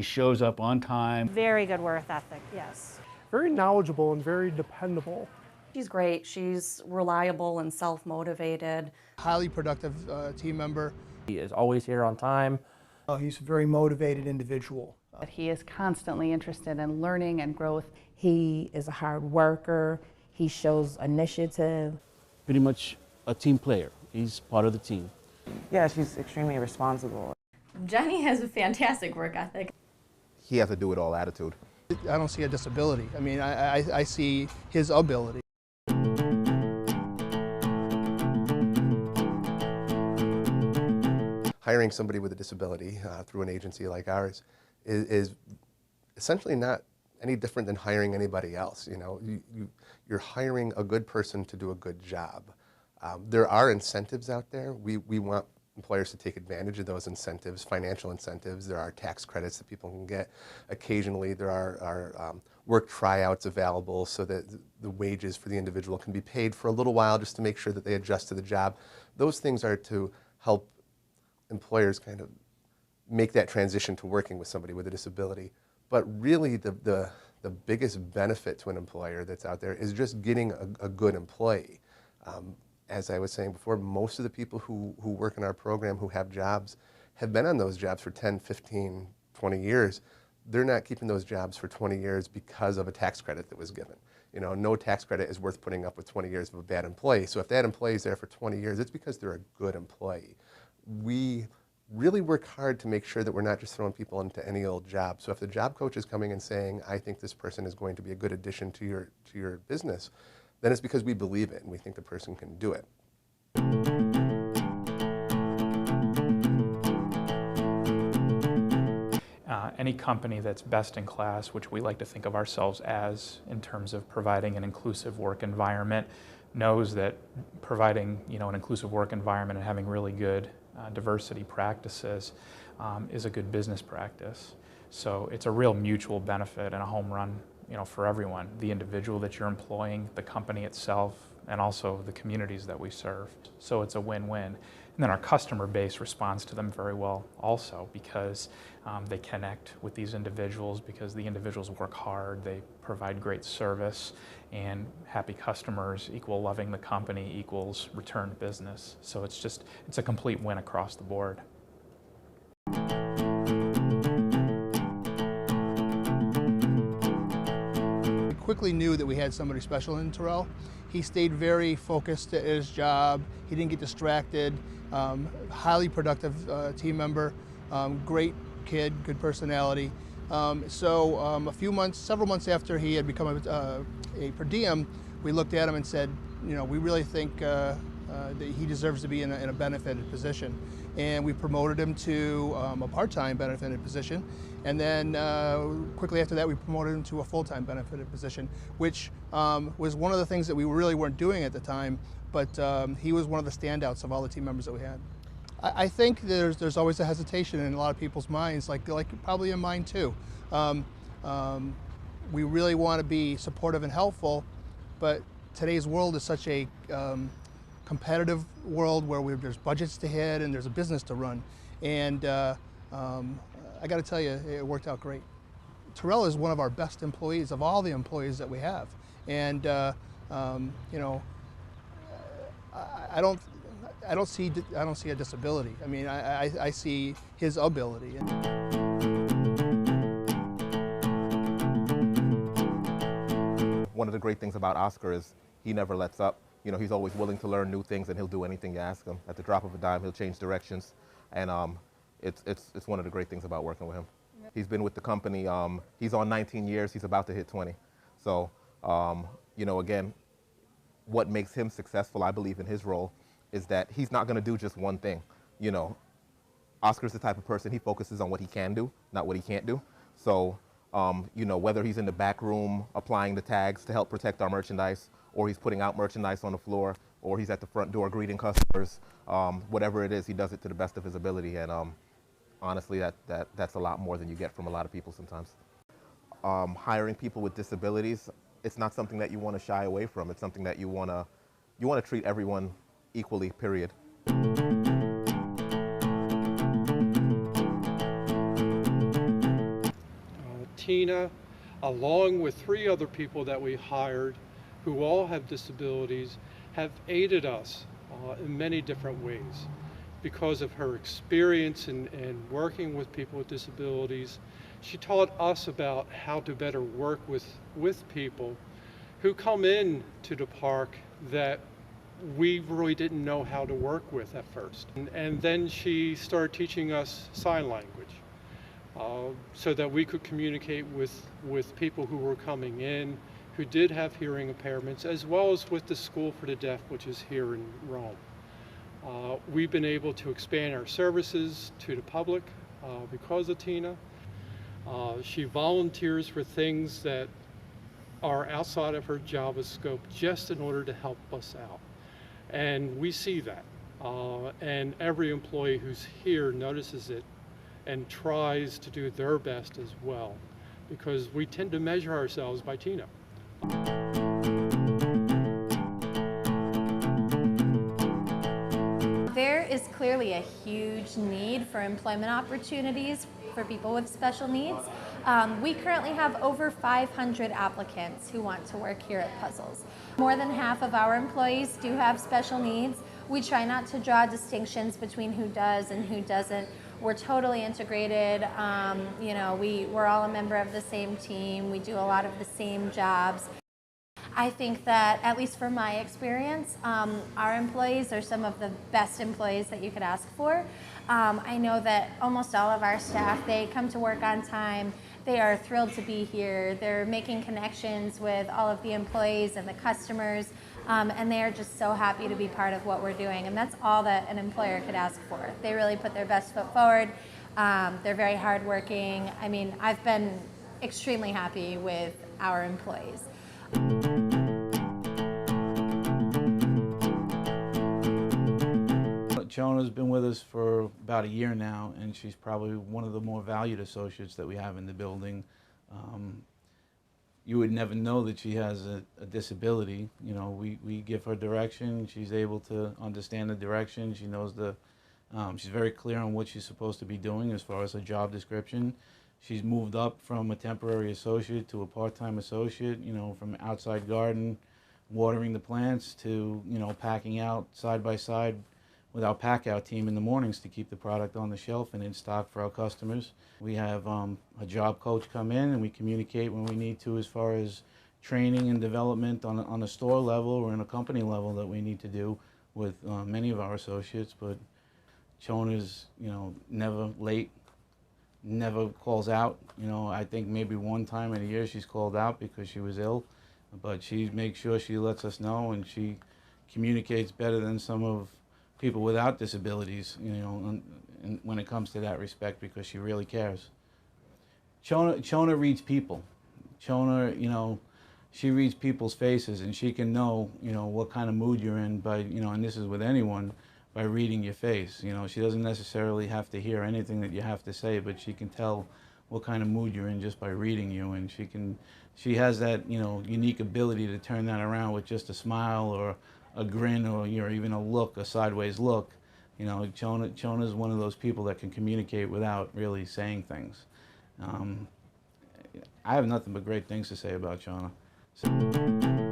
He shows up on time. Very good work ethic, yes. Very knowledgeable and very dependable. She's great. She's reliable and self-motivated. Highly productive team member. He is always here on time. He's a very motivated individual. He is constantly interested in learning and growth. He is a hard worker. He shows initiative. Pretty much a team player. He's part of the team. Yeah, she's extremely responsible. Jenny has a fantastic work ethic. He has a do-it-all attitude. I don't see a disability. I mean, I see his ability. Hiring somebody with a disability through an agency like ours is essentially not any different than hiring anybody else. You know, you're hiring a good person to do a good job. There are incentives out there. We want employers to take advantage of those incentives, financial incentives. There are tax credits that people can get. Occasionally there are work tryouts available so that the wages for the individual can be paid for a little while just to make sure that they adjust to the job. Those things are to help employers kind of make that transition to working with somebody with a disability. But really the biggest benefit to an employer that's out there is just getting a good employee. As I was saying before, most of the people who work in our program who have jobs have been on those jobs for 10, 15, 20 years. They're not keeping those jobs for 20 years because of a tax credit that was given. You know, no tax credit is worth putting up with 20 years of a bad employee. So if that employee is there for 20 years, it's because they're a good employee. We really work hard to make sure that we're not just throwing people into any old job. So if the job coach is coming and saying, I think this person is going to be a good addition to your business, then it's because we believe it and we think the person can do it. Any company that's best in class, which we like to think of ourselves as in terms of providing an inclusive work environment, knows that providing an inclusive work environment and having really good diversity practices is a good business practice. So it's a real mutual benefit and a home run for everyone, the individual that you're employing, the company itself, and also the communities that we serve. So it's a win-win. And then our customer base responds to them very well also because they connect with these individuals because the individuals work hard, they provide great service, and happy customers equal loving the company equals return business. So it's a complete win across the board. Quickly knew that we had somebody special in Terrell. He stayed very focused at his job. He didn't get distracted. Highly productive team member. Great kid, good personality. Several months after he had become a per diem, we looked at him and said, we really think that he deserves to be in a benefited position. And we promoted him to a part-time benefited position. And then quickly after that, we promoted him to a full-time benefited position, which was one of the things that we really weren't doing at the time, but he was one of the standouts of all the team members that we had. I think there's always a hesitation in a lot of people's minds, like probably in mine too. We really want to be supportive and helpful, but today's world is such a competitive world where there's budgets to hit and there's a business to run. And I got to tell you, it worked out great. Terrell is one of our best employees of all the employees that we have. And I don't see a disability. I mean, I see his ability. One of the great things about Oscar is he never lets up. He's always willing to learn new things, and he'll do anything you ask him. At the drop of a dime, he'll change directions, and it's one of the great things about working with him. Yep. He's been with the company. He's on 19 years. He's about to hit 20. So, again, what makes him successful, I believe, in his role, is that he's not going to do just one thing. Oscar's the type of person, he focuses on what he can do, not what he can't do. So, whether he's in the back room applying the tags to help protect our merchandise, or he's putting out merchandise on the floor, or he's at the front door greeting customers, whatever it is, he does it to the best of his ability. And honestly, that's a lot more than you get from a lot of people sometimes. Hiring people with disabilities, it's not something that you want to shy away from. It's something that you want to treat everyone equally, period. Tina, along with 3 other people that we hired who all have disabilities, have aided us in many different ways. Because of her experience in working with people with disabilities, she taught us about how to better work with people who come in to the park that we really didn't know how to work with at first. And then she started teaching us sign language so that we could communicate with people who were coming in who did have hearing impairments, as well as with the School for the Deaf, which is here in Rome. We've been able to expand our services to the public because of Tina. She volunteers for things that are outside of her job scope just in order to help us out. And we see that. And every employee who's here notices it and tries to do their best as well, because we tend to measure ourselves by Tina. There is clearly a huge need for employment opportunities for people with special needs. We currently have over 500 applicants who want to work here at Puzzles. More than half of our employees do have special needs. We try not to draw distinctions between who does and who doesn't. We're totally integrated. You know, we're all a member of the same team. We do a lot of the same jobs. I think that, at least from my experience, our employees are some of the best employees that you could ask for. I know that almost all of our staff, they come to work on time. They are thrilled to be here. They're making connections with all of the employees and the customers, and they are just so happy to be part of what we're doing. And that's all that an employer could ask for. They really put their best foot forward. They're very hardworking. I mean, I've been extremely happy with our employees. Chona's been with us for about a year now, and she's probably one of the more valued associates that we have in the building. You would never know that she has a disability. You know, we give her direction. She's able to understand the direction. She knows she's very clear on what she's supposed to be doing as far as her job description. She's moved up from a temporary associate to a part-time associate, you know, from outside garden, watering the plants, to, you know, packing out side by side with our pack-out team in the mornings to keep the product on the shelf and in stock for our customers. We have a job coach come in, and we communicate when we need to as far as training and development on a store level or in a company level that we need to do with many of our associates. But Chona's, you know, never late, never calls out. You know, I think maybe one time in a year she's called out because she was ill, but she makes sure she lets us know, and she communicates better than some of people without disabilities, you know, and when it comes to that respect, because she really cares. Chona reads people. Chona, you know, she reads people's faces, and she can know, you know, what kind of mood you're in by, you know, and this is with anyone, by reading your face. You know, she doesn't necessarily have to hear anything that you have to say, but she can tell what kind of mood you're in just by reading you, and she has that, you know, unique ability to turn that around with just a smile or a grin, or, you know, even a look, a sideways look. You know, Chona is one of those people that can communicate without really saying things. I have nothing but great things to say about Chona. So.